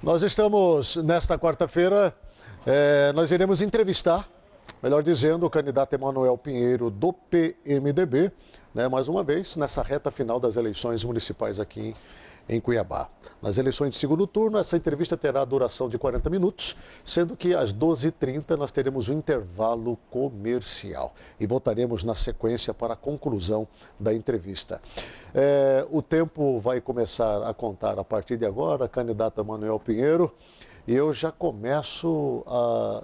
Nós estamos, nesta quarta-feira, nós iremos entrevistar, melhor dizendo, o candidato Emanuel Pinheiro do PMDB, mais uma vez, nessa reta final das eleições municipais aqui em Cuiabá. Nas eleições de segundo turno, essa entrevista terá duração de 40 minutos, sendo que às 12h30 nós teremos um intervalo comercial e voltaremos na sequência para a conclusão da entrevista. O tempo vai começar a contar a partir de agora, candidato Emanuel Pinheiro, e eu já começo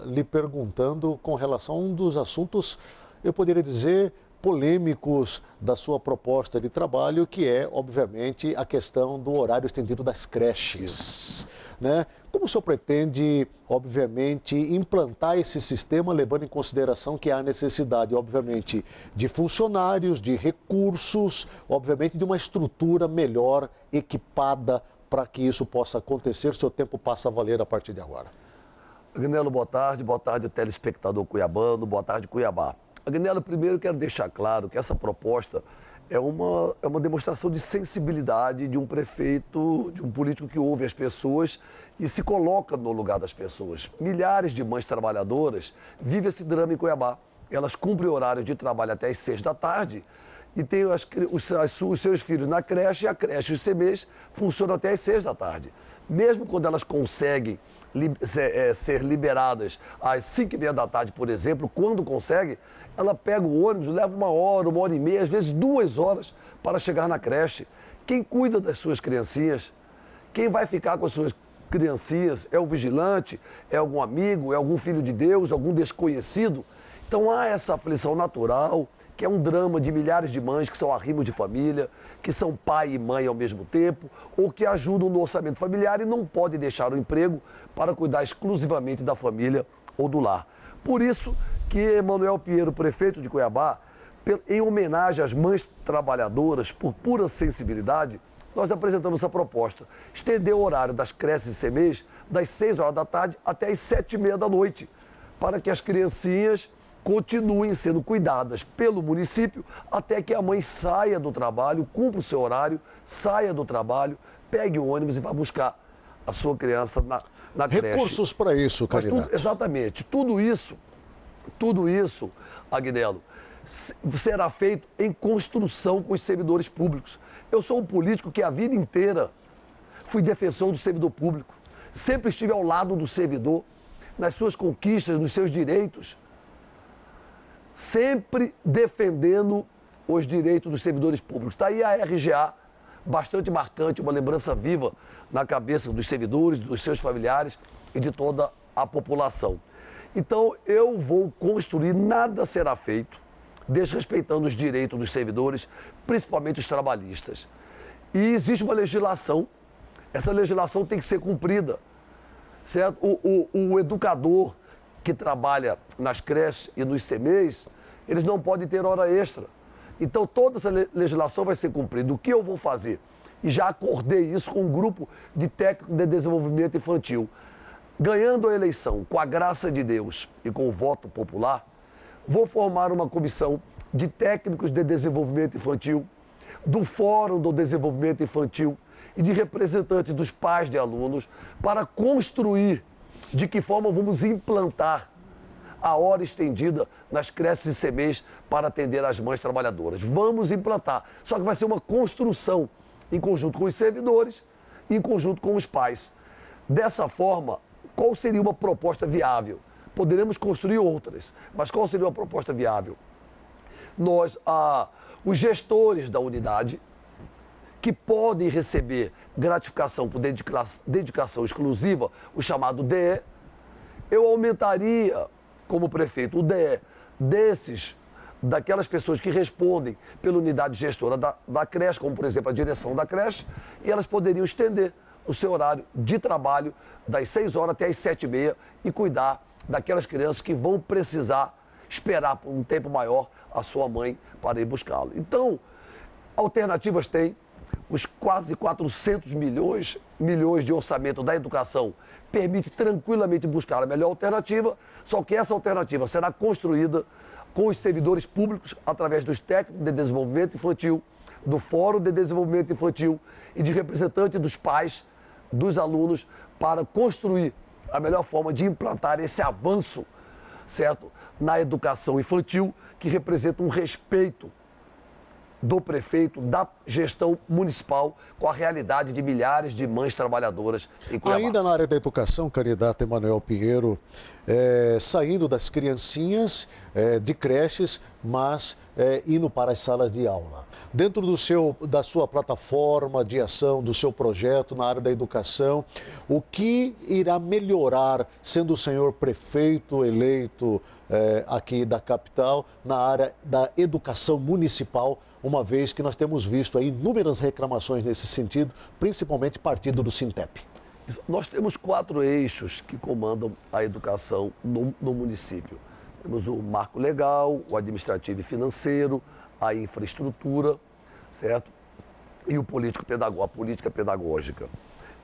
lhe perguntando com relação a um dos assuntos, eu poderia dizer, polêmicos da sua proposta de trabalho, que é, obviamente, a questão do horário estendido das creches. Como o senhor pretende, obviamente, implantar esse sistema, levando em consideração que há necessidade, obviamente, de funcionários, de recursos, obviamente, de uma estrutura melhor equipada para que isso possa acontecer? Seu tempo passa a valer a partir de agora. Agnello, boa tarde telespectador cuiabano, boa tarde Cuiabá. Agnello, primeiro quero deixar claro que essa proposta é uma demonstração de sensibilidade de um prefeito, de um político que ouve as pessoas e se coloca no lugar das pessoas. Milhares de mães trabalhadoras vivem esse drama em Cuiabá. Elas cumprem horário de trabalho até às 6 da tarde e têm os seus filhos na creche, e a creche e os CMEs funcionam até às 6 da tarde. Mesmo quando elas conseguem ser liberadas às 5h30 da tarde, por exemplo, quando consegue, ela pega o ônibus, leva 1 hora e meia, às vezes 2 horas para chegar na creche. Quem cuida das suas criancinhas? Quem vai ficar com as suas criancinhas? É o vigilante? É algum amigo? É algum filho de Deus? Algum desconhecido? Então há essa aflição natural, que é um drama de milhares de mães que são arrimos de família, que são pai e mãe ao mesmo tempo, ou que ajudam no orçamento familiar e não podem deixar o emprego para cuidar exclusivamente da família ou do lar. Por isso que Emanuel Pinheiro, prefeito de Cuiabá, em homenagem às mães trabalhadoras, por pura sensibilidade, nós apresentamos essa proposta. Estender o horário das creches e CMEs das 6 horas da tarde até as 7h30 da noite, para que as criancinhas continuem sendo cuidadas pelo município até que a mãe saia do trabalho, cumpra o seu horário, saia do trabalho, pegue o ônibus e vá buscar a sua criança na creche. Recursos para isso, candidato. Exatamente. Tudo isso, Agnello, será feito em construção com os servidores públicos. Eu sou um político que a vida inteira fui defensor do servidor público. Sempre estive ao lado do servidor, nas suas conquistas, nos seus direitos. Sempre defendendo os direitos dos servidores públicos. Está aí a RGA, bastante marcante, uma lembrança viva na cabeça dos servidores, dos seus familiares e de toda a população. Então, eu vou construir, nada será feito desrespeitando os direitos dos servidores, principalmente os trabalhistas. E existe uma legislação, essa legislação tem que ser cumprida, certo? O educador que trabalha nas creches e nos CMEs, eles não podem ter hora extra. Então, toda essa legislação vai ser cumprida. O que eu vou fazer? E já acordei isso com um grupo de técnicos de desenvolvimento infantil. Ganhando a eleição, com a graça de Deus e com o voto popular, vou formar uma comissão de técnicos de desenvolvimento infantil, do Fórum do Desenvolvimento Infantil e de representantes dos pais de alunos para construir de que forma vamos implantar a hora estendida nas creches e CMEs para atender as mães trabalhadoras. Vamos implantar, só que vai ser uma construção em conjunto com os servidores e em conjunto com os pais. Dessa forma, qual seria uma proposta viável? Poderemos construir outras, mas qual seria uma proposta viável? Os gestores da unidade, que podem receber gratificação por dedicação exclusiva, o chamado DE, eu aumentaria, como prefeito, o DE daquelas pessoas que respondem pela unidade gestora da creche, como, por exemplo, a direção da creche, e elas poderiam estender o seu horário de trabalho das 6 horas até as 7h30 e cuidar daquelas crianças que vão precisar esperar por um tempo maior a sua mãe para ir buscá-lo. Então, alternativas tem. Os quase 400 milhões de orçamento da educação permite tranquilamente buscar a melhor alternativa, só que essa alternativa será construída com os servidores públicos através dos técnicos de desenvolvimento infantil, do Fórum de Desenvolvimento Infantil e de representantes dos pais, dos alunos, para construir a melhor forma de implantar esse avanço, certo, na educação infantil, que representa um respeito do prefeito, da gestão municipal, com a realidade de milhares de mães trabalhadoras em Cuiabá. Ainda na área da educação, candidato Emanuel Pinheiro, saindo das criancinhas de creches, mas indo para as salas de aula. Dentro da sua plataforma de ação, do seu projeto na área da educação, o que irá melhorar, sendo o senhor prefeito eleito aqui da capital, na área da educação municipal, uma vez que nós temos visto aí inúmeras reclamações nesse sentido, principalmente partindo do Sintep? Nós temos 4 eixos que comandam a educação no município. Temos o marco legal, o administrativo e financeiro, a infraestrutura, certo? E o a política pedagógica.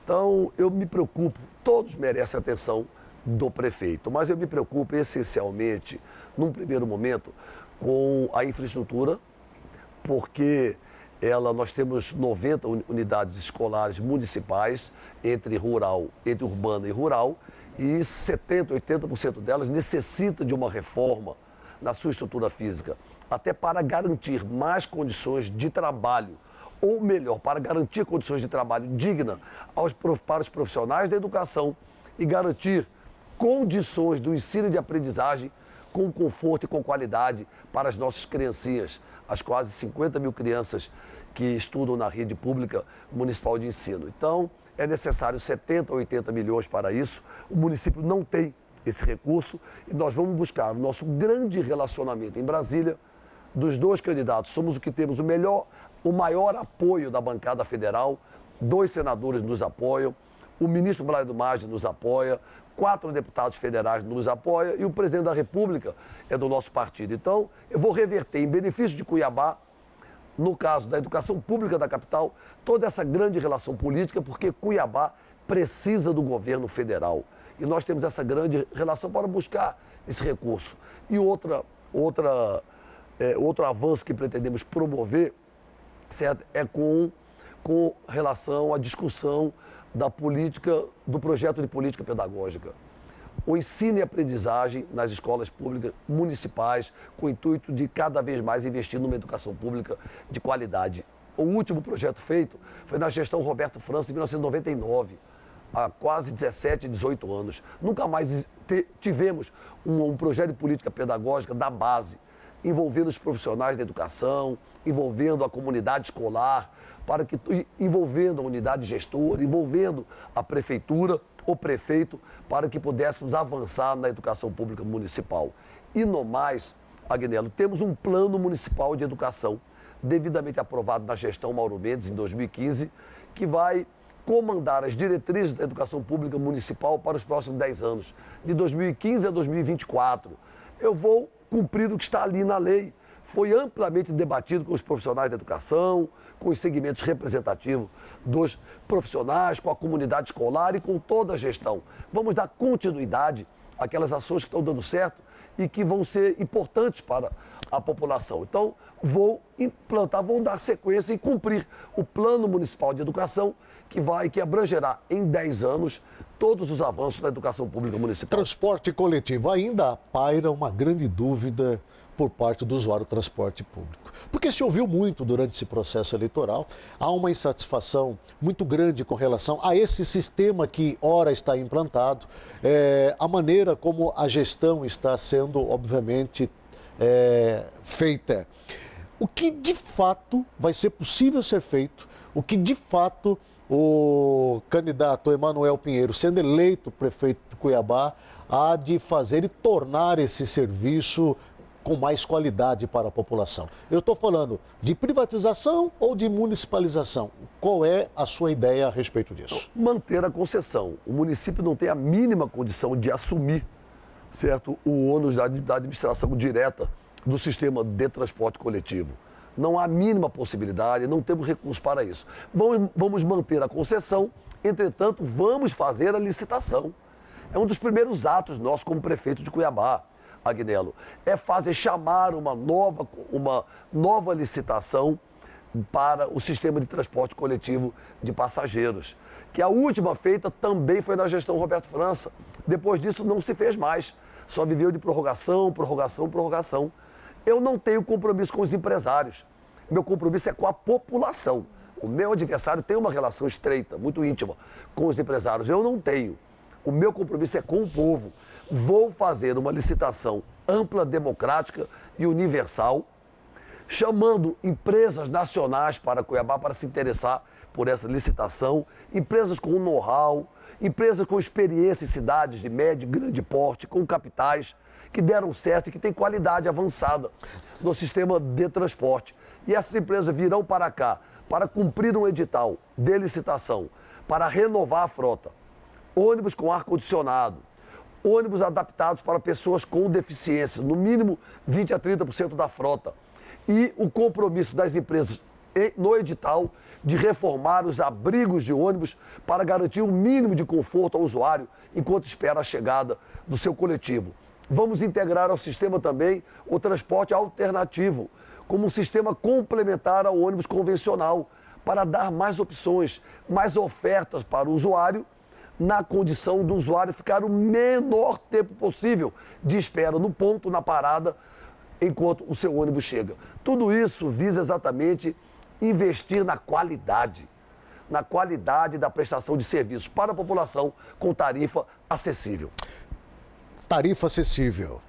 Então, eu me preocupo, todos merecem atenção do prefeito, mas eu me preocupo essencialmente, num primeiro momento, com a infraestrutura, porque nós temos 90 unidades escolares municipais, entre urbana e rural, e 70%, 80% delas necessitam de uma reforma na sua estrutura física, até para garantir mais condições de trabalho, ou melhor, para garantir condições de trabalho dignas para os profissionais da educação e garantir condições do ensino e de aprendizagem com conforto e com qualidade para as nossas criancinhas, as quase 50 mil crianças que estudam na rede pública municipal de ensino. Então, é necessário 70 ou 80 milhões para isso. O município não tem esse recurso e nós vamos buscar o nosso grande relacionamento em Brasília. Dos 2 candidatos, somos o que temos o maior apoio da bancada federal. 2 senadores nos apoiam, o ministro Blairo Maggi nos apoia, 4 deputados federais nos apoiam e o presidente da República é do nosso partido. Então, eu vou reverter em benefício de Cuiabá, no caso da educação pública da capital, toda essa grande relação política, porque Cuiabá precisa do governo federal. E nós temos essa grande relação para buscar esse recurso. E outro avanço que pretendemos promover, certo, é com relação à discussão do projeto de política pedagógica. O ensino e aprendizagem nas escolas públicas municipais, com o intuito de cada vez mais investir numa educação pública de qualidade. O último projeto feito foi na gestão Roberto França, em 1999, há quase 17, 18 anos. Nunca mais tivemos um projeto de política pedagógica da base, envolvendo os profissionais da educação, envolvendo a comunidade escolar, envolvendo a unidade gestora, envolvendo a prefeitura, o prefeito, para que pudéssemos avançar na educação pública municipal. E no mais, Agnello, temos um plano municipal de educação, devidamente aprovado na gestão Mauro Mendes, em 2015, que vai comandar as diretrizes da educação pública municipal para os próximos 10 anos, de 2015 a 2024. Eu vou cumprir o que está ali na lei. Foi amplamente debatido com os profissionais da educação, com os segmentos representativos dos profissionais, com a comunidade escolar e com toda a gestão. Vamos dar continuidade àquelas ações que estão dando certo e que vão ser importantes para a população. Então, vou dar sequência e cumprir o Plano Municipal de Educação, que abrangerá em 10 anos todos os avanços da educação pública municipal. Transporte coletivo. Ainda paira uma grande dúvida por parte do usuário do transporte público. Porque se ouviu muito durante esse processo eleitoral, há uma insatisfação muito grande com relação a esse sistema que ora está implantado, a maneira como a gestão está sendo, obviamente, feita. O que de fato vai ser possível ser feito, o que de fato o candidato Emanuel Pinheiro, sendo eleito prefeito de Cuiabá, há de fazer e tornar esse serviço com mais qualidade para a população. Eu estou falando de privatização ou de municipalização? Qual é a sua ideia a respeito disso? Manter a concessão. O município não tem a mínima condição de assumir, certo, o ônus da administração direta do sistema de transporte coletivo. Não há a mínima possibilidade, não temos recursos para isso. Vamos manter a concessão, entretanto, vamos fazer a licitação. É um dos primeiros atos nossos como prefeito de Cuiabá, Agnello, chamar uma nova licitação para o sistema de transporte coletivo de passageiros. que a última feita também foi na gestão Roberto França. Depois disso não se fez mais. Só viveu de prorrogação, prorrogação, prorrogação. Eu não tenho compromisso com os empresários. Meu compromisso é com a população. O meu adversário tem uma relação estreita, muito íntima, com os empresários. Eu não tenho. O meu compromisso é com o povo. Vou fazer uma licitação ampla, democrática e universal, chamando empresas nacionais para Cuiabá para se interessar por essa licitação, empresas com know-how, empresas com experiência em cidades de médio e grande porte, com capitais que deram certo e que têm qualidade avançada no sistema de transporte. E essas empresas virão para cá para cumprir um edital de licitação, para renovar a frota. Ônibus com ar-condicionado, ônibus adaptados para pessoas com deficiência, no mínimo 20% a 30% da frota. E o compromisso das empresas no edital de reformar os abrigos de ônibus para garantir um mínimo de conforto ao usuário enquanto espera a chegada do seu coletivo. Vamos integrar ao sistema também o transporte alternativo, como um sistema complementar ao ônibus convencional, para dar mais opções, mais ofertas para o usuário, na condição do usuário ficar o menor tempo possível de espera no ponto, na parada, enquanto o seu ônibus chega. Tudo isso visa exatamente investir na qualidade da prestação de serviços para a população com tarifa acessível. Tarifa acessível.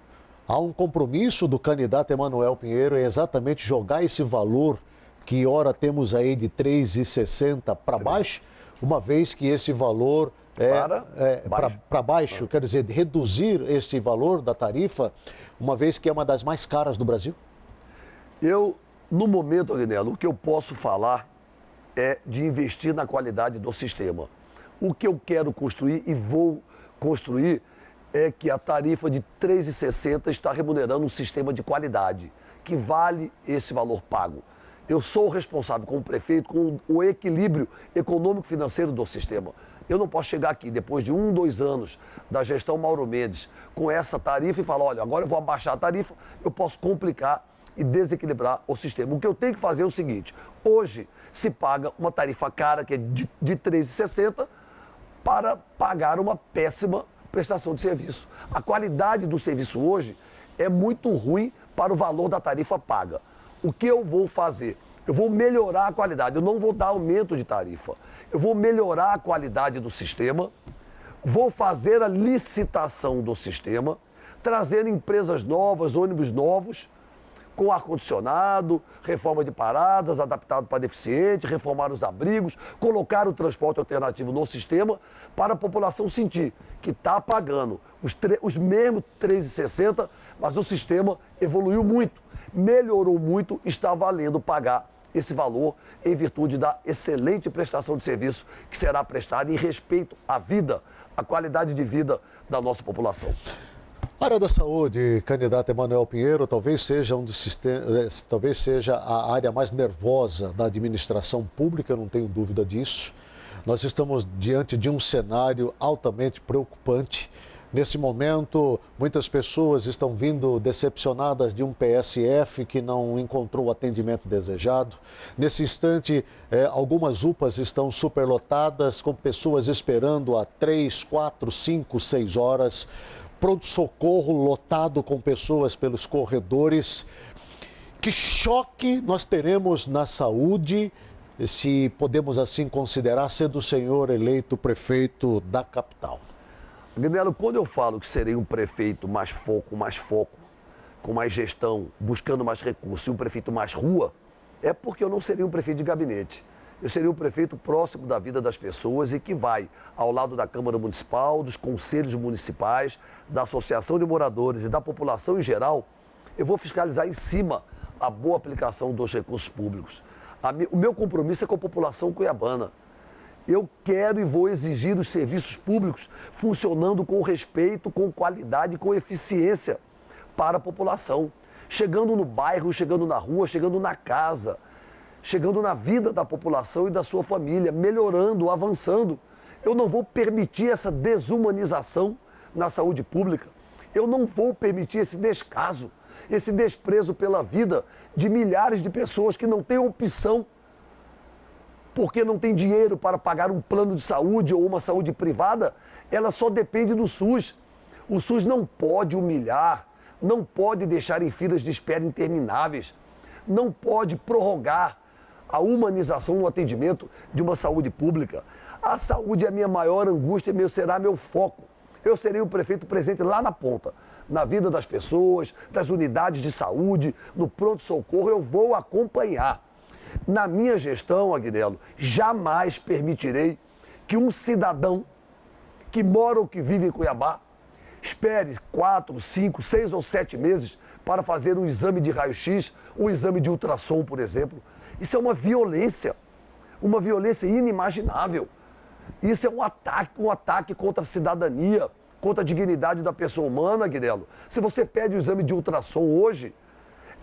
Há um compromisso do candidato Emanuel Pinheiro, é exatamente jogar esse valor que ora temos aí de R$ 3,60 para baixo, uma vez que esse valor para baixo, quer dizer, reduzir esse valor da tarifa, uma vez que é uma das mais caras do Brasil? No momento, Agnello, o que eu posso falar é de investir na qualidade do sistema. O que eu quero construir e vou construir é que a tarifa de R$ 3,60 está remunerando um sistema de qualidade, que vale esse valor pago. Eu sou o responsável como prefeito com o equilíbrio econômico-financeiro do sistema. Eu não posso chegar aqui, depois de 2 anos da gestão Mauro Mendes, com essa tarifa e falar, olha, agora eu vou abaixar a tarifa, eu posso complicar e desequilibrar o sistema. O que eu tenho que fazer é o seguinte, hoje se paga uma tarifa cara, que é de R$ 3,60, para pagar uma péssima prestação de serviço. A qualidade do serviço hoje é muito ruim para o valor da tarifa paga. O que eu vou fazer? Eu vou melhorar a qualidade, eu não vou dar aumento de tarifa. Eu vou melhorar a qualidade do sistema, vou fazer a licitação do sistema, trazendo empresas novas, ônibus novos, com ar-condicionado, reforma de paradas, adaptado para deficiente, reformar os abrigos, colocar o transporte alternativo no sistema para a população sentir que está pagando os mesmos R$ 3,60, mas o sistema evoluiu muito, melhorou muito, está valendo pagar esse valor em virtude da excelente prestação de serviço que será prestada em respeito à vida, à qualidade de vida da nossa população. A área da saúde, candidato Emanuel Pinheiro, talvez seja talvez seja a área mais nervosa da administração pública, eu não tenho dúvida disso. Nós estamos diante de um cenário altamente preocupante. Nesse momento, muitas pessoas estão vindo decepcionadas de um PSF que não encontrou o atendimento desejado. Nesse instante, algumas UPAs estão superlotadas, com pessoas esperando há 3, 4, 5, 6 horas. Pronto-socorro lotado com pessoas pelos corredores. Que choque nós teremos na saúde, se podemos assim considerar, sendo o senhor eleito prefeito da capital? Agnello, quando eu falo que serei um prefeito mais foco, com mais gestão, buscando mais recursos e um prefeito mais rua, é porque eu não seria um prefeito de gabinete. Eu seria um prefeito próximo da vida das pessoas e que vai ao lado da Câmara Municipal, dos conselhos municipais, da Associação de Moradores e da população em geral. Eu vou fiscalizar em cima a boa aplicação dos recursos públicos. O meu compromisso é com a população cuiabana. Eu quero e vou exigir os serviços públicos funcionando com respeito, com qualidade, com eficiência para a população. Chegando no bairro, chegando na rua, chegando na casa, chegando na vida da população e da sua família, melhorando, avançando. Eu não vou permitir essa desumanização na saúde pública. Eu não vou permitir esse descaso, esse desprezo pela vida de milhares de pessoas que não têm opção porque não tem dinheiro para pagar um plano de saúde ou uma saúde privada, ela só depende do SUS. O SUS não pode humilhar, não pode deixar em filas de espera intermináveis, não pode prorrogar a humanização no atendimento de uma saúde pública. A saúde é a minha maior angústia, será meu foco. Eu serei o prefeito presente lá na ponta, na vida das pessoas, das unidades de saúde, no pronto-socorro, eu vou acompanhar. Na minha gestão, Agnello, jamais permitirei que um cidadão que mora ou que vive em Cuiabá espere 4, 5, 6 ou 7 meses para fazer um exame de raio-x, um exame de ultrassom, por exemplo. Isso é uma violência inimaginável. Isso é um ataque contra a cidadania, contra a dignidade da pessoa humana, Agnello. Se você pede o exame de ultrassom hoje,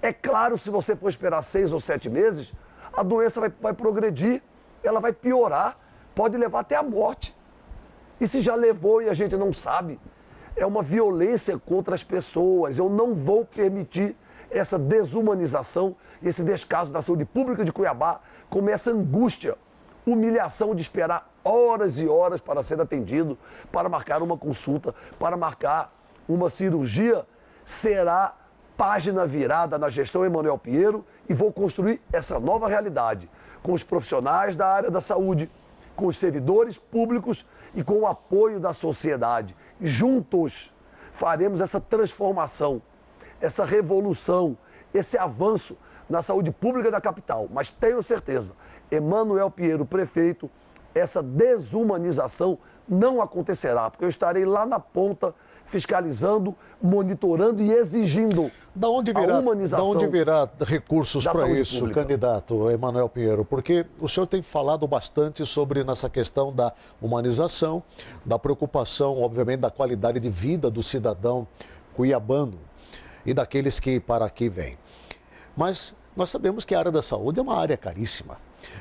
é claro, se você for esperar 6 ou 7 meses, a doença vai progredir, ela vai piorar, pode levar até a morte. E se já levou e a gente não sabe, é uma violência contra as pessoas. Eu não vou permitir essa desumanização, esse descaso da saúde pública de Cuiabá, como essa angústia, humilhação de esperar horas e horas para ser atendido, para marcar uma consulta, para marcar uma cirurgia. Será página virada na gestão Emanuel Pinheiro e vou construir essa nova realidade com os profissionais da área da saúde, com os servidores públicos e com o apoio da sociedade. Juntos faremos essa transformação, essa revolução, esse avanço na saúde pública da capital. Mas tenho certeza, Emanuel Pinheiro, prefeito, essa desumanização não acontecerá, porque eu estarei lá na ponta fiscalizando, monitorando e exigindo a humanização. Da onde virá recursos para isso, pública, candidato Emanuel Pinheiro? Porque o senhor tem falado bastante sobre nessa questão da humanização, da preocupação, obviamente, da qualidade de vida do cidadão cuiabano e daqueles que para aqui vêm. Mas nós sabemos que a área da saúde é uma área caríssima.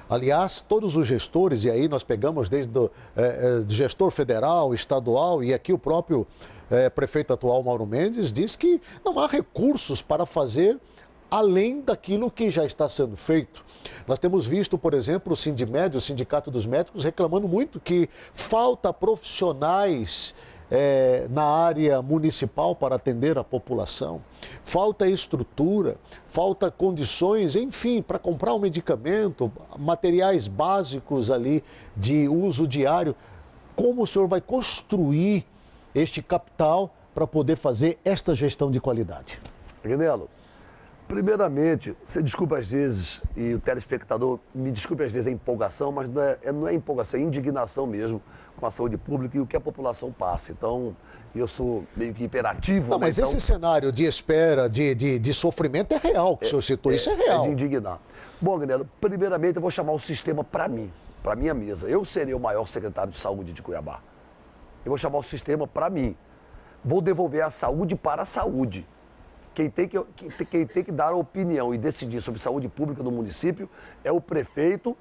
Aliás, todos os gestores, e aí nós pegamos desde o gestor federal, estadual, e aqui o próprio prefeito atual, Mauro Mendes, diz que não há recursos para fazer além daquilo que já está sendo feito. Nós temos visto, por exemplo, o Sindimed, o Sindicato dos Médicos, reclamando muito que falta profissionais na área municipal para atender a população, falta estrutura, falta condições, enfim, para comprar um medicamento, materiais básicos ali de uso diário. Como o senhor vai construir este capital para poder fazer esta gestão de qualidade? Agnello, primeiramente, você desculpa às vezes, e o telespectador me desculpe às vezes a empolgação, mas não é empolgação, é indignação mesmo com a saúde pública e o que a população passa. Então, eu sou meio que hiperativo. Não, mas então, esse cenário de espera, de sofrimento é real, que o senhor citou, isso é real. É de indignar. Bom, Agnello, primeiramente eu vou chamar o sistema para mim, para minha mesa. Eu serei o maior secretário de saúde de Cuiabá. Eu vou chamar o sistema para mim. Vou devolver a saúde para a saúde. Quem tem que dar a opinião e decidir sobre saúde pública no município é o prefeito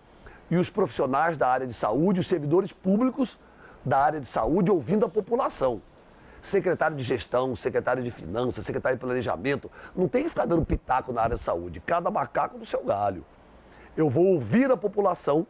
e os profissionais da área de saúde, os servidores públicos da área de saúde, ouvindo a população. Secretário de gestão, secretário de finanças, secretário de planejamento, não tem que ficar dando pitaco na área de saúde. Cada macaco no seu galho. Eu vou ouvir a população,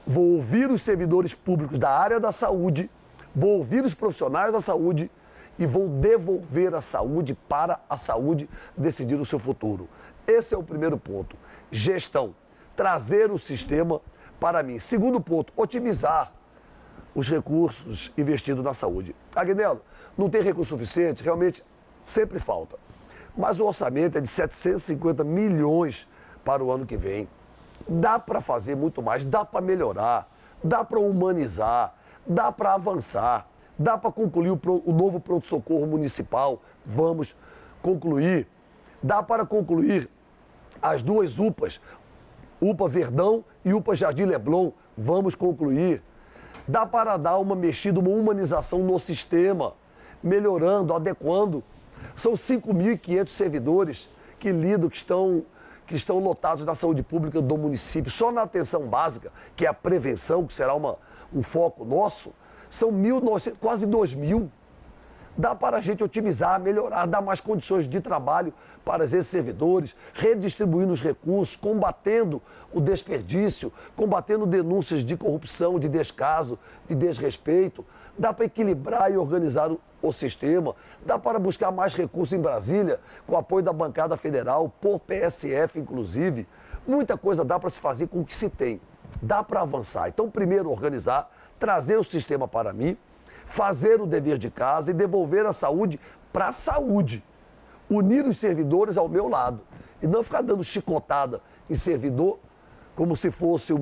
vou ouvir os servidores públicos da área da saúde, vou ouvir os profissionais da saúde e vou devolver a saúde para a saúde decidir o seu futuro. Esse é o primeiro ponto. Gestão. Trazer o sistema para mim. Segundo ponto, otimizar os recursos investidos na saúde. Agnello, não tem recurso suficiente? Realmente, sempre falta. Mas o orçamento é de 750 milhões para o ano que vem. Dá para fazer muito mais, dá para melhorar, dá para humanizar, dá para avançar, dá para concluir o novo pronto-socorro municipal, vamos concluir. Dá para concluir as duas UPAs, UPA Verdão e UPA Jardim Leblon, vamos concluir. Dá para dar uma mexida, uma humanização no sistema, melhorando, adequando. São 5.500 servidores que lidam, que estão lotados na saúde pública do município. Só na atenção básica, que é a prevenção, que será um foco nosso, são 1.900, quase 2.000. Dá para a gente otimizar, melhorar, dar mais condições de trabalho para esses servidores, redistribuindo os recursos, combatendo o desperdício, combatendo denúncias de corrupção, de descaso, de desrespeito. Dá para equilibrar e organizar o sistema. Dá para buscar mais recursos em Brasília, com o apoio da bancada federal, por PSF, inclusive. Muita coisa dá para se fazer com o que se tem. Dá para avançar. Então, primeiro, organizar, trazer o sistema para mim, fazer o dever de casa e devolver a saúde para a saúde. Unir os servidores ao meu lado. E não ficar dando chicotada em servidor como se fosse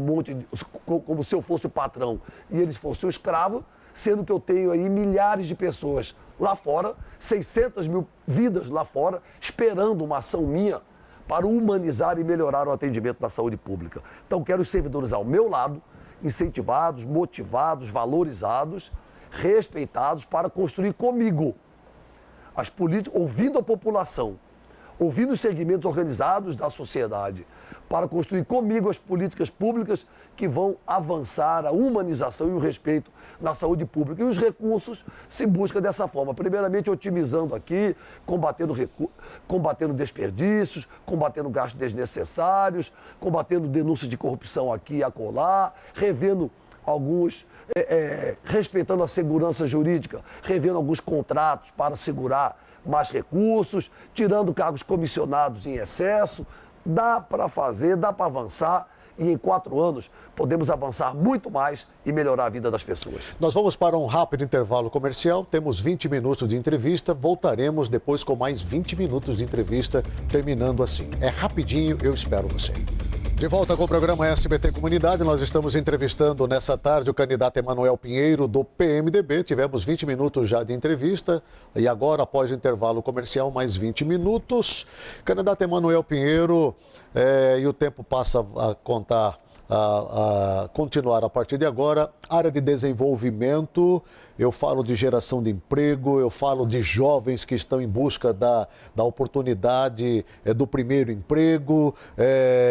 como se eu fosse o patrão e eles fossem o escravo, sendo que eu tenho aí milhares de pessoas lá fora, 600 mil vidas lá fora, esperando uma ação minha para humanizar e melhorar o atendimento da saúde pública. Então, quero os servidores ao meu lado, incentivados, motivados, valorizados, respeitados para construir comigo as políticas, ouvindo a população, ouvindo os segmentos organizados da sociedade, para construir comigo as políticas públicas que vão avançar a humanização e o respeito na saúde pública. E os recursos se busca dessa forma. Primeiramente, otimizando aqui, combatendo desperdícios, combatendo gastos desnecessários, combatendo denúncias de corrupção aqui e acolá, revendo alguns, respeitando a segurança jurídica, revendo alguns contratos para segurar mais recursos, tirando cargos comissionados em excesso. Dá para fazer, dá para avançar e em 4 anos podemos avançar muito mais e melhorar a vida das pessoas. Nós vamos para um rápido intervalo comercial, temos 20 minutos de entrevista, voltaremos depois com mais 20 minutos de entrevista, terminando assim. É rapidinho, eu espero você. De volta com o programa SBT Comunidade, nós estamos entrevistando nessa tarde o candidato Emanuel Pinheiro, do PMDB. Tivemos 20 minutos já de entrevista e agora, após o intervalo comercial, mais 20 minutos. Candidato Emanuel Pinheiro, e o tempo passa a contar, a continuar a partir de agora. Área de desenvolvimento, eu falo de geração de emprego, eu falo de jovens que estão em busca da oportunidade do primeiro emprego,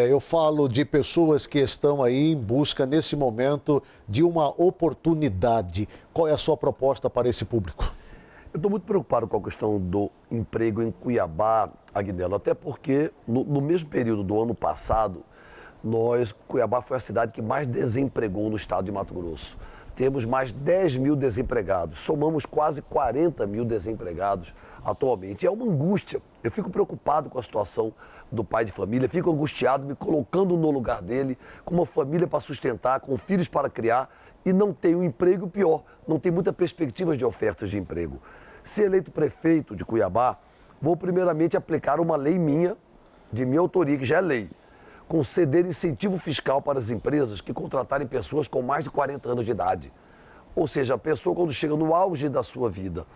eu falo de pessoas que estão aí em busca, nesse momento, de uma oportunidade. Qual é a sua proposta para esse público? Eu estou muito preocupado com a questão do emprego em Cuiabá, Agnello, até porque no mesmo período do ano passado, Cuiabá foi a cidade que mais desempregou no estado de Mato Grosso. Temos mais 10 mil desempregados, somamos quase 40 mil desempregados atualmente. É uma angústia, eu fico preocupado com a situação do pai de família, fico angustiado me colocando no lugar dele, com uma família para sustentar, com filhos para criar e não tem um emprego pior, não tem muita perspectiva de ofertas de emprego. Se eleito prefeito de Cuiabá, vou primeiramente aplicar uma lei minha, de minha autoria, que já é lei, conceder incentivo fiscal para as empresas que contratarem pessoas com mais de 40 anos de idade. Ou seja, a pessoa quando chega no auge da sua vida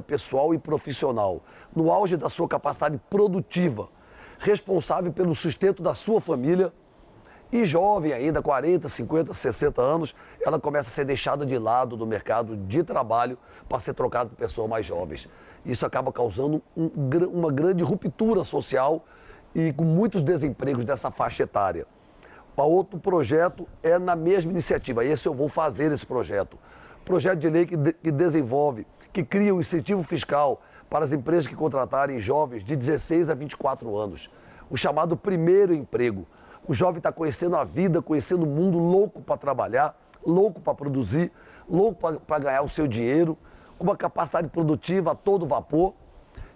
pessoal e profissional, no auge da sua capacidade produtiva, responsável pelo sustento da sua família, e jovem ainda, 40, 50, 60 anos, ela começa a ser deixada de lado do mercado de trabalho para ser trocada por pessoas mais jovens. Isso acaba causando uma grande ruptura social e com muitos desempregos dessa faixa etária. O outro projeto é na mesma iniciativa, esse eu vou fazer esse projeto. Projeto de lei que desenvolve, que cria um incentivo fiscal para as empresas que contratarem jovens de 16 a 24 anos. O chamado primeiro emprego. O jovem está conhecendo a vida, conhecendo o mundo, louco para trabalhar, louco para produzir, louco para ganhar o seu dinheiro, com uma capacidade produtiva a todo vapor,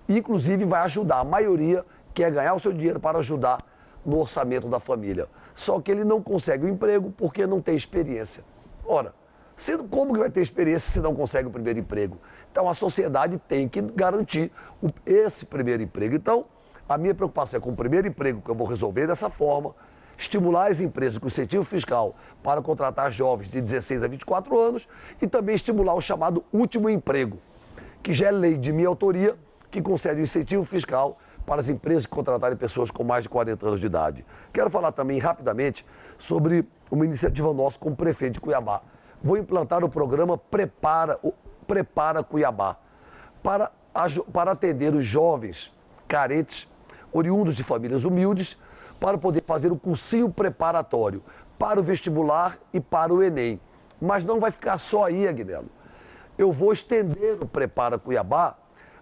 e inclusive vai ajudar a maioria quer ganhar o seu dinheiro para ajudar no orçamento da família. Só que ele não consegue o emprego porque não tem experiência. Ora, como que vai ter experiência se não consegue o primeiro emprego? Então, a sociedade tem que garantir esse primeiro emprego. Então, a minha preocupação é com o primeiro emprego, que eu vou resolver dessa forma, estimular as empresas com incentivo fiscal para contratar jovens de 16 a 24 anos e também estimular o chamado último emprego, que já é lei de minha autoria, que concede um incentivo fiscal para as empresas que contratarem pessoas com mais de 40 anos de idade. Quero falar também rapidamente sobre uma iniciativa nossa como prefeito de Cuiabá. Vou implantar o programa Prepara Cuiabá para atender os jovens carentes, oriundos de famílias humildes, para poder fazer o cursinho preparatório para o vestibular e para o Enem. Mas não vai ficar só aí, Agnello. eu vou estender o Prepara Cuiabá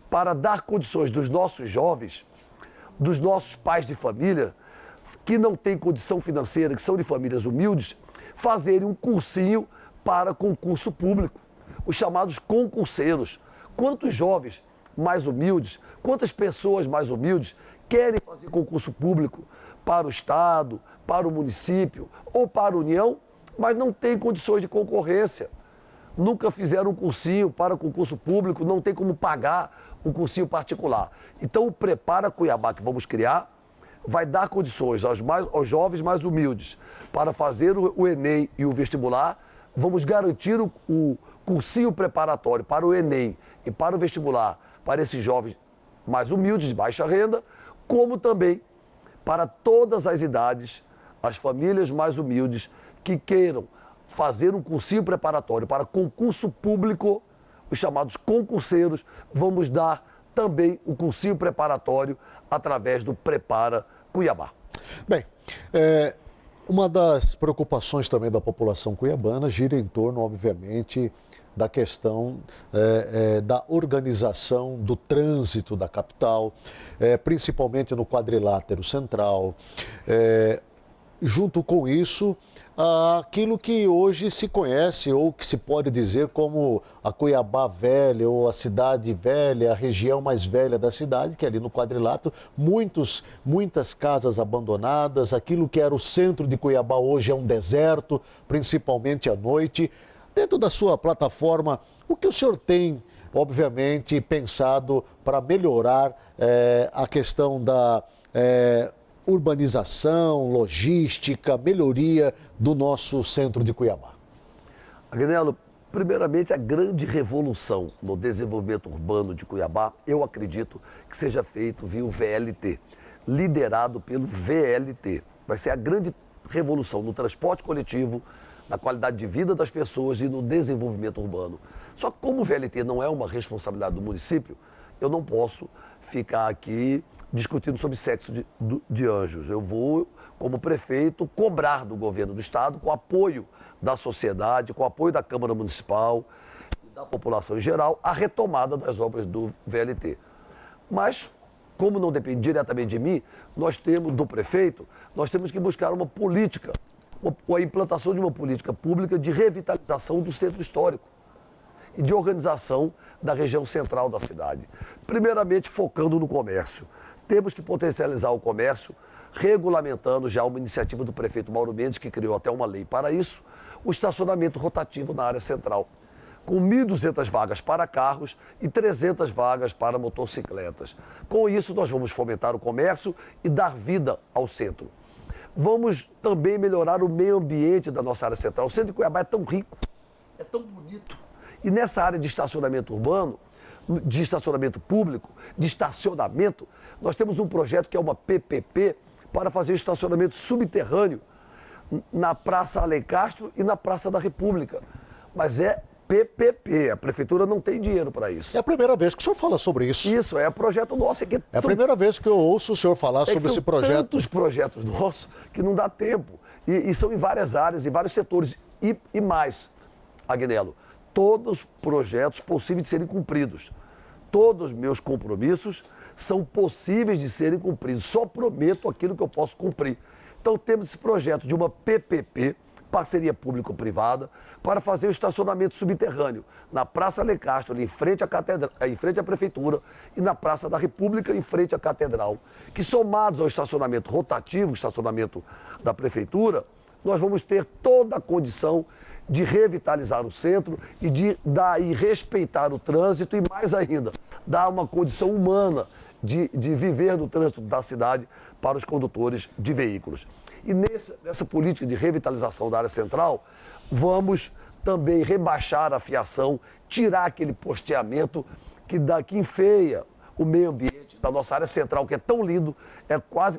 para dar condições dos nossos jovens, dos nossos pais de família, que não têm condição financeira, que são de famílias humildes, fazerem um cursinho para concurso público, os chamados concurseiros. Quantos jovens mais humildes, quantas pessoas mais humildes querem fazer concurso público para o Estado, para o município ou para a União, mas não têm condições de concorrência? Nunca fizeram um cursinho para concurso público, não tem como pagar um cursinho particular. Então, o Prepara Cuiabá que vamos criar vai dar condições aos jovens mais humildes para fazer o Enem e o vestibular. Vamos garantir o cursinho preparatório para o Enem e para o vestibular para esses jovens mais humildes, de baixa renda, como também para todas as idades, as famílias mais humildes que queiram fazer um cursinho preparatório para concurso público, os chamados concurseiros. Vamos dar também o cursinho preparatório através do Prepara Cuiabá. Bem, uma das preocupações também da população cuiabana gira em torno, obviamente, da questão da organização do trânsito da capital, principalmente no quadrilátero central. Junto com isso, aquilo que hoje se conhece ou que se pode dizer como a Cuiabá Velha ou a Cidade Velha, a região mais velha da cidade, que é ali no quadrilátero, muitas casas abandonadas, aquilo que era o centro de Cuiabá hoje é um deserto, principalmente à noite. Dentro da sua plataforma, o que o senhor tem, obviamente, pensado para melhorar a questão da urbanização, logística, melhoria do nosso centro de Cuiabá? Agnello, primeiramente, a grande revolução no desenvolvimento urbano de Cuiabá, eu acredito que seja feito via o VLT, liderado pelo VLT. Vai ser a grande revolução no transporte coletivo, na qualidade de vida das pessoas e no desenvolvimento urbano. Só que como o VLT não é uma responsabilidade do município, eu não posso ficar aqui discutindo sobre sexo de anjos. Eu vou, como prefeito, cobrar do governo do estado, com apoio da sociedade, com apoio da Câmara Municipal e da população em geral, a retomada das obras do VLT. Mas, como não depende diretamente de mim, do prefeito, nós temos que buscar uma política, a implantação de uma política pública de revitalização do centro histórico e de organização da região central da cidade. Primeiramente, focando no comércio. Temos que potencializar o comércio, regulamentando já uma iniciativa do prefeito Mauro Mendes, que criou até uma lei para isso, o estacionamento rotativo na área central, com 1.200 vagas para carros e 300 vagas para motocicletas. Com isso, nós vamos fomentar o comércio e dar vida ao centro. Vamos também melhorar o meio ambiente da nossa área central. O centro de Cuiabá é tão rico, é tão bonito. E nessa área de estacionamento urbano, de estacionamento público, de estacionamento, nós temos um projeto que é uma PPP para fazer estacionamento subterrâneo na Praça Alencastro e na Praça da República. Mas é PPP, a prefeitura não tem dinheiro para isso. É a primeira vez que o senhor fala sobre isso. Isso, é projeto nosso. É a primeira vez que eu ouço o senhor falar sobre esse projeto. São tantos projetos nossos que não dá tempo. E são em várias áreas, em vários setores. E mais, Agnello, todos os projetos possíveis de serem cumpridos. Todos os meus compromissos são possíveis de serem cumpridos. Só prometo aquilo que eu posso cumprir. Então temos esse projeto de uma PPP, parceria público-privada, para fazer o estacionamento subterrâneo na Praça Alencastro, ali em frente à catedral, em frente à prefeitura, e na Praça da República, em frente à catedral, que somados ao estacionamento rotativo, estacionamento da prefeitura, nós vamos ter toda a condição de revitalizar o centro e de daí respeitar o trânsito e, mais ainda, dar uma condição humana de viver no trânsito da cidade para os condutores de veículos. E nessa política de revitalização da área central, vamos também rebaixar a fiação, tirar aquele posteamento que enfeia o meio ambiente da nossa área central, que é tão lindo,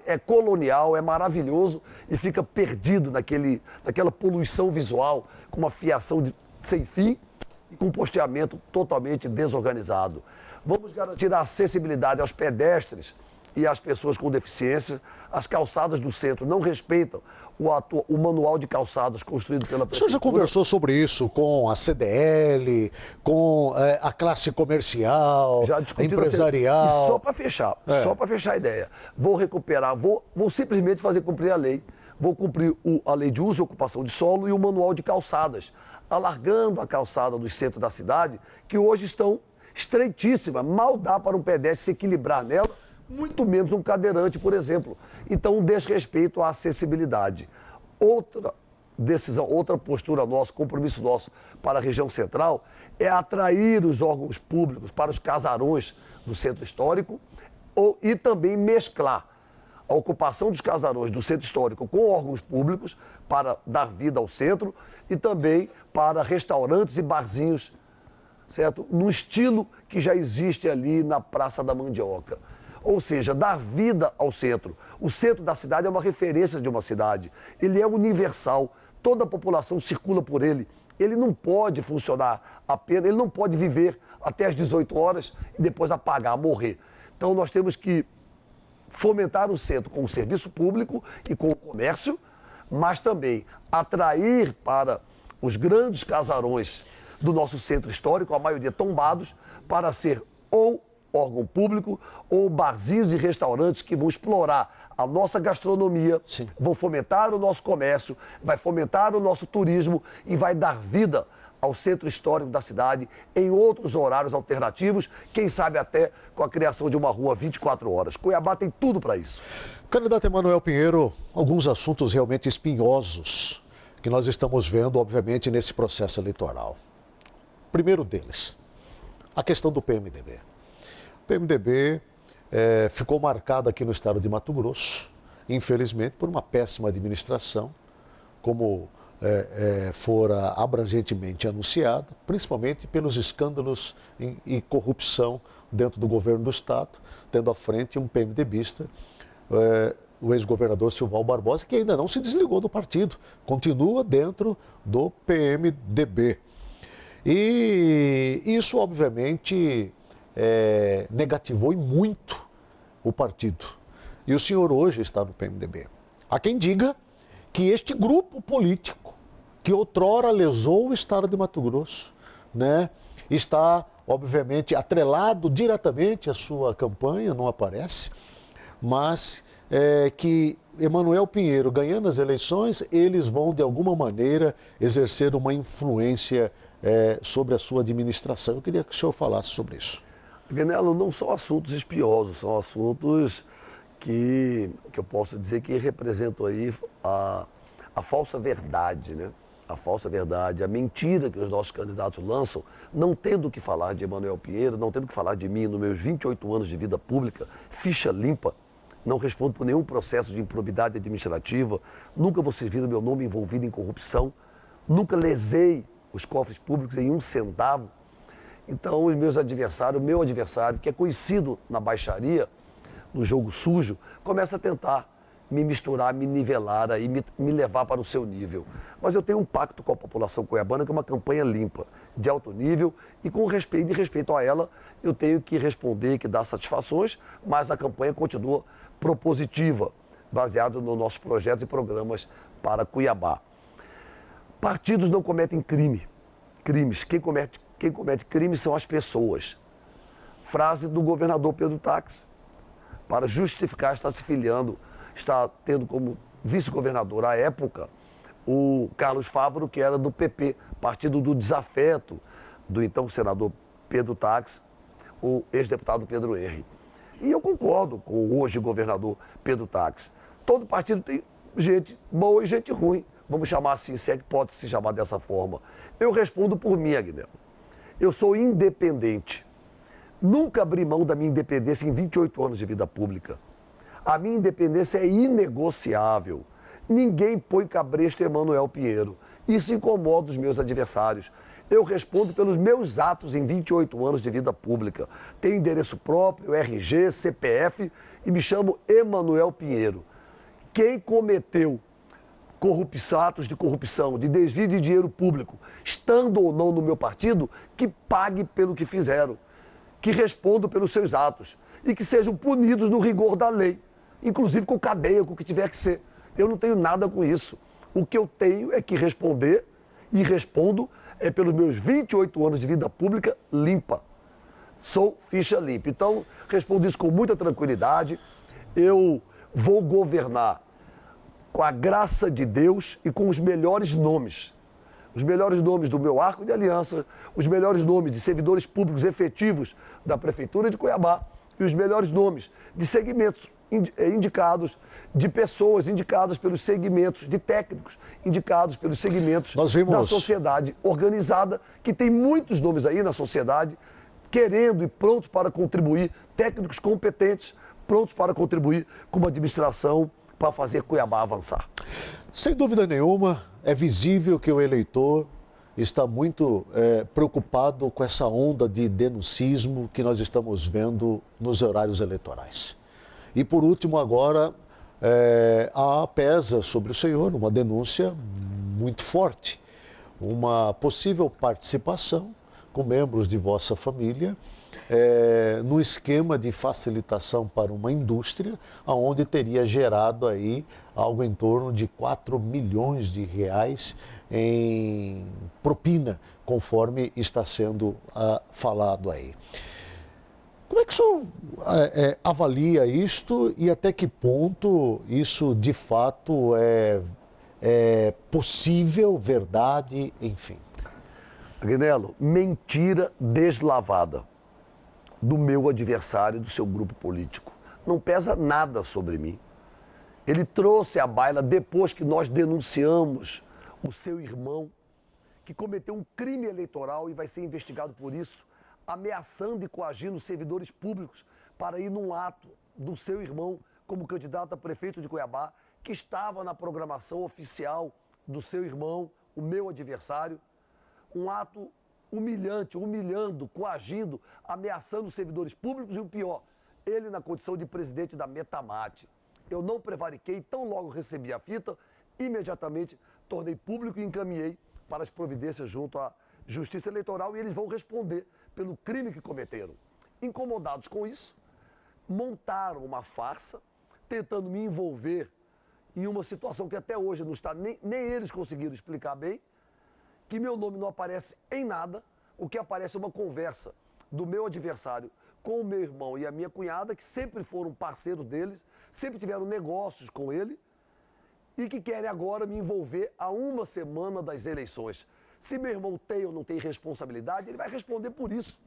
é colonial, é maravilhoso e fica perdido naquela poluição visual, com uma fiação sem fim e com um posteamento totalmente desorganizado. Vamos garantir a acessibilidade aos pedestres e as pessoas com deficiência. As calçadas do centro não respeitam o manual de calçadas construído pela O senhor prefeitura. já conversou sobre isso com a CDL, com a classe comercial, Já discutido empresarial? E só para fechar a ideia, vou recuperar, vou simplesmente fazer cumprir a lei. Vou cumprir a lei de uso e ocupação de solo e o manual de calçadas, alargando a calçada dos centros da cidade, que hoje estão estreitíssimas, mal dá para um pedestre se equilibrar nela, muito menos um cadeirante, por exemplo. Então, um desrespeito à acessibilidade. Outra decisão, outra postura nossa, compromisso nosso para a região central é atrair os órgãos públicos para os casarões do centro histórico e também mesclar a ocupação dos casarões do centro histórico com órgãos públicos para dar vida ao centro e também para restaurantes e barzinhos, certo? No estilo que já existe ali na Praça da Mandioca. Ou seja, dar vida ao centro. O centro da cidade é uma referência de uma cidade. Ele é universal. Toda a população circula por ele. Ele não pode funcionar apenas, ele não pode viver até as 18 horas e depois apagar, morrer. Então nós temos que fomentar o centro com o serviço público e com o comércio, mas também atrair para os grandes casarões do nosso centro histórico, a maioria tombados, para ser ou órgão público ou barzinhos e restaurantes que vão explorar a nossa gastronomia, Sim. vão fomentar o nosso comércio, vai fomentar o nosso turismo e vai dar vida ao centro histórico da cidade em outros horários alternativos, quem sabe até com a criação de uma rua 24 horas. Cuiabá tem tudo para isso. Candidato Emanuel Pinheiro, alguns assuntos realmente espinhosos que nós estamos vendo, obviamente, nesse processo eleitoral. Primeiro deles, a questão do PMDB. O PMDB ficou marcado aqui no estado de Mato Grosso, infelizmente, por uma péssima administração, como fora abrangentemente anunciado, principalmente pelos escândalos e corrupção dentro do governo do estado, tendo à frente um PMDBista, o ex-governador Silval Barbosa, que ainda não se desligou do partido, continua dentro do PMDB. E isso, obviamente, negativou muito o partido. E o senhor hoje está no PMDB. Há quem diga que este grupo político, que outrora lesou o estado de Mato Grosso, né, está, obviamente, atrelado diretamente à sua campanha, não aparece, mas que Emanuel Pinheiro, ganhando as eleições, eles vão, de alguma maneira, exercer uma influência sobre a sua administração. Eu queria que o senhor falasse sobre isso. Agnello, não são assuntos espinhosos, são assuntos que eu posso dizer que representam aí a falsa verdade, né? A falsa verdade, a mentira que os nossos candidatos lançam, não tendo que falar de Emanuel Pinheiro, não tendo que falar de mim nos meus 28 anos de vida pública, ficha limpa, não respondo por nenhum processo de improbidade administrativa, nunca vocês viram meu nome envolvido em corrupção, nunca lesei os cofres públicos em um centavo. Então, os meus adversários, o meu adversário, que é conhecido na baixaria, no jogo sujo, começa a tentar me misturar, me nivelar, aí, me levar para o seu nível. Mas eu tenho um pacto com a população cuiabana, que é uma campanha limpa, de alto nível, e com respeito, de respeito a ela, eu tenho que responder, que dar satisfações, mas a campanha continua propositiva, baseada nos nossos projetos e programas para Cuiabá. Partidos não cometem crimes. Quem comete crimes são as pessoas. Frase do governador Pedro Taques, para justificar estar se filiando, está tendo como vice-governador à época o Carlos Fávaro, que era do PP, partido do desafeto do então senador Pedro Taques, o ex-deputado Pedro Henry. E eu concordo com o hoje governador Pedro Taques. Todo partido tem gente boa e gente ruim. Vamos chamar assim, se é que pode se chamar dessa forma. Eu respondo por mim, Agnello. Eu sou independente. Nunca abri mão da minha independência em 28 anos de vida pública. A minha independência é inegociável. Ninguém põe cabresto em Emanuel Pinheiro. Isso incomoda os meus adversários. Eu respondo pelos meus atos em 28 anos de vida pública. Tenho endereço próprio, RG, CPF e me chamo Emanuel Pinheiro. Quem cometeu atos de corrupção, de desvio de dinheiro público, estando ou não no meu partido, que pague pelo que fizeram, que respondam pelos seus atos. e que sejam punidos no rigor da lei, inclusive com cadeia, com o que tiver que ser. Eu não tenho nada com isso. O que eu tenho é que responder, e respondo pelos meus 28 anos de vida pública limpa. Sou ficha limpa. Então, respondo isso com muita tranquilidade. Eu vou governar com a graça de Deus e com os melhores nomes. Os melhores nomes do meu arco de aliança, os melhores nomes de servidores públicos efetivos da Prefeitura de Cuiabá e os melhores nomes de segmentos indicados, de pessoas indicadas pelos segmentos, de técnicos indicados pelos segmentos da sociedade organizada, que tem muitos nomes aí na sociedade, querendo e prontos para contribuir, técnicos competentes, prontos para contribuir com uma administração para fazer Cuiabá avançar. Sem dúvida nenhuma, é visível que o eleitor está muito preocupado com essa onda de denuncismo que nós estamos vendo nos horários eleitorais. E por último agora, pesa sobre o senhor uma denúncia muito forte, uma possível participação com membros de vossa família no esquema de facilitação para uma indústria, onde teria gerado aí algo em torno de 4 milhões de reais em propina, conforme está sendo falado aí. Como é que o senhor avalia isto e até que ponto isso de fato é possível, verdade, enfim? Agnello, mentira deslavada do meu adversário, do seu grupo político. Não pesa nada sobre mim. Ele trouxe à baila, depois que nós denunciamos o seu irmão, que cometeu um crime eleitoral e vai ser investigado por isso, ameaçando e coagindo servidores públicos para ir num ato do seu irmão como candidato a prefeito de Cuiabá, que estava na programação oficial do seu irmão, o meu adversário. Um ato humilhante, humilhando, coagindo, ameaçando os servidores públicos e o pior, ele na condição de presidente da Metamate. Eu não prevariquei, tão logo recebi a fita, imediatamente tornei público e encaminhei para as providências junto à Justiça Eleitoral e eles vão responder pelo crime que cometeram. Incomodados com isso, montaram uma farsa, tentando me envolver em uma situação que até hoje não está, nem eles conseguiram explicar bem, que meu nome não aparece em nada, o que aparece é uma conversa do meu adversário com o meu irmão e a minha cunhada, que sempre foram parceiros deles, sempre tiveram negócios com ele, e que querem agora me envolver a uma semana das eleições. Se meu irmão tem ou não tem responsabilidade, ele vai responder por isso.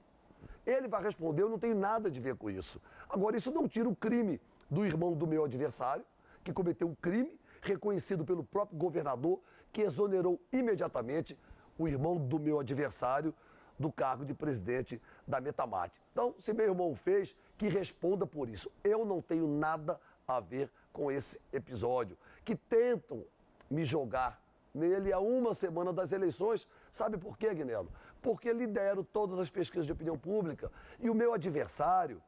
Ele vai responder, eu não tenho nada de ver com isso. Agora, isso não tira o crime do irmão do meu adversário, que cometeu um crime reconhecido pelo próprio governador, que exonerou imediatamente o irmão do meu adversário do cargo de presidente da Metamate. Então, se meu irmão fez, que responda por isso. Eu não tenho nada a ver com esse episódio, que tentam me jogar nele a uma semana das eleições. Sabe por quê, Agnello? Porque lidero todas as pesquisas de opinião pública e o meu adversário,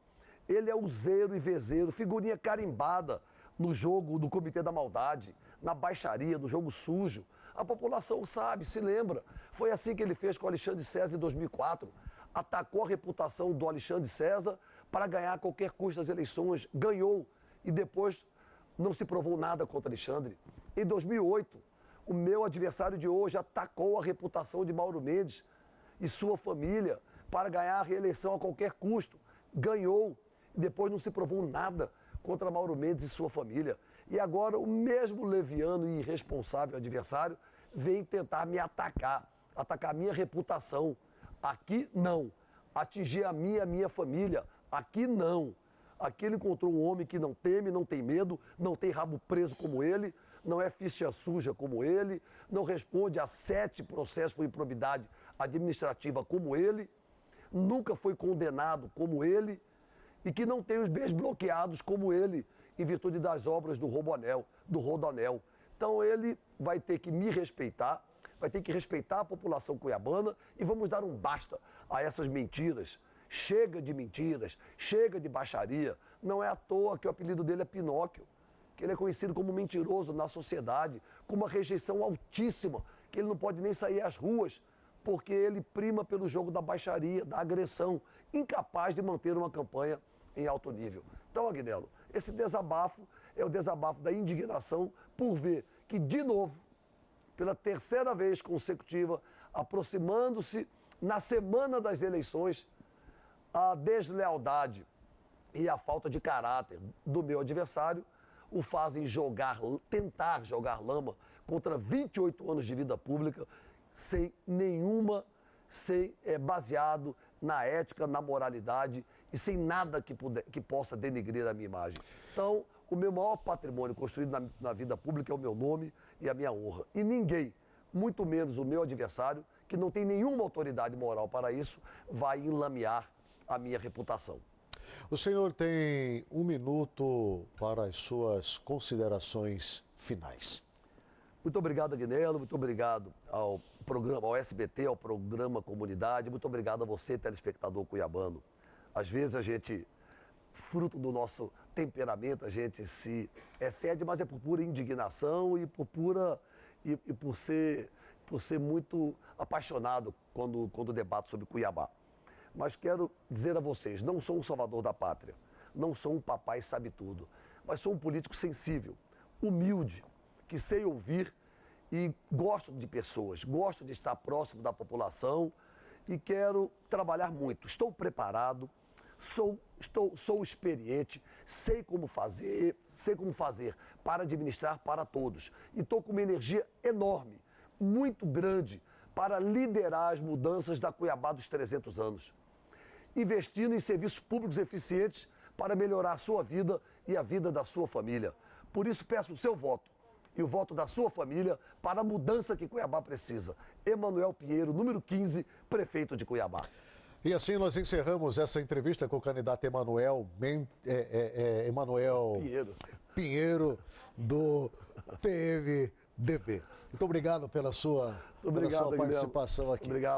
ele é useiro e vezeiro, figurinha carimbada no jogo do Comitê da Maldade, na baixaria, no jogo sujo. A população sabe, se lembra. Foi assim que ele fez com o Alexandre César em 2004. Atacou a reputação do Alexandre César para ganhar a qualquer custo as eleições. Ganhou e depois não se provou nada contra Alexandre. Em 2008, o meu adversário de hoje atacou a reputação de Mauro Mendes e sua família para ganhar a reeleição a qualquer custo. Ganhou e depois não se provou nada contra Mauro Mendes e sua família. E agora o mesmo leviano e irresponsável adversário vem tentar me atacar a minha reputação. Aqui não. Atingir a minha família. Aqui não. Aqui ele encontrou um homem que não teme, não tem medo, não tem rabo preso como ele, não é ficha suja como ele, não responde a 7 processos por improbidade administrativa como ele, nunca foi condenado como ele e que não tem os bens bloqueados como ele, em virtude das obras do Rodoanel. Então ele vai ter que me respeitar, vai ter que respeitar a população cuiabana e vamos dar um basta a essas mentiras. Chega de mentiras, chega de baixaria. Não é à toa que o apelido dele é Pinóquio, que ele é conhecido como mentiroso na sociedade, com uma rejeição altíssima, que ele não pode nem sair às ruas, porque ele prima pelo jogo da baixaria, da agressão, incapaz de manter uma campanha em alto nível. Então, Agnello, esse desabafo é o desabafo da indignação por ver que, de novo, pela terceira vez consecutiva, aproximando-se na semana das eleições, a deslealdade e a falta de caráter do meu adversário o fazem tentar jogar lama contra 28 anos de vida pública baseado na ética, na moralidade e sem nada que possa denegrir a minha imagem. Então, o meu maior patrimônio construído na vida pública é o meu nome e a minha honra. E ninguém, muito menos o meu adversário, que não tem nenhuma autoridade moral para isso, vai enlamear a minha reputação. O senhor tem 1 minuto para as suas considerações finais. Muito obrigado, Agnello, muito obrigado ao programa, ao SBT, ao programa Comunidade, muito obrigado a você, telespectador cuiabano. Às vezes a gente, fruto do nosso temperamento, a gente se excede, mas é por pura indignação e por ser muito apaixonado quando debato sobre Cuiabá. Mas quero dizer a vocês, não sou um salvador da pátria, não sou um papai sabe-tudo, mas sou um político sensível, humilde, que sei ouvir e gosto de pessoas, gosto de estar próximo da população e quero trabalhar muito. Estou preparado, sou experiente, sei como fazer para administrar para todos. E estou com uma energia enorme, muito grande, para liderar as mudanças da Cuiabá dos 300 anos. Investindo em serviços públicos eficientes para melhorar a sua vida e a vida da sua família. Por isso peço o seu voto e o voto da sua família para a mudança que Cuiabá precisa. Emanuel Pinheiro, número 15, prefeito de Cuiabá. E assim nós encerramos essa entrevista com o candidato Emanuel Pinheiro, do PMDB. Muito obrigado pela sua participação aqui. Obrigado.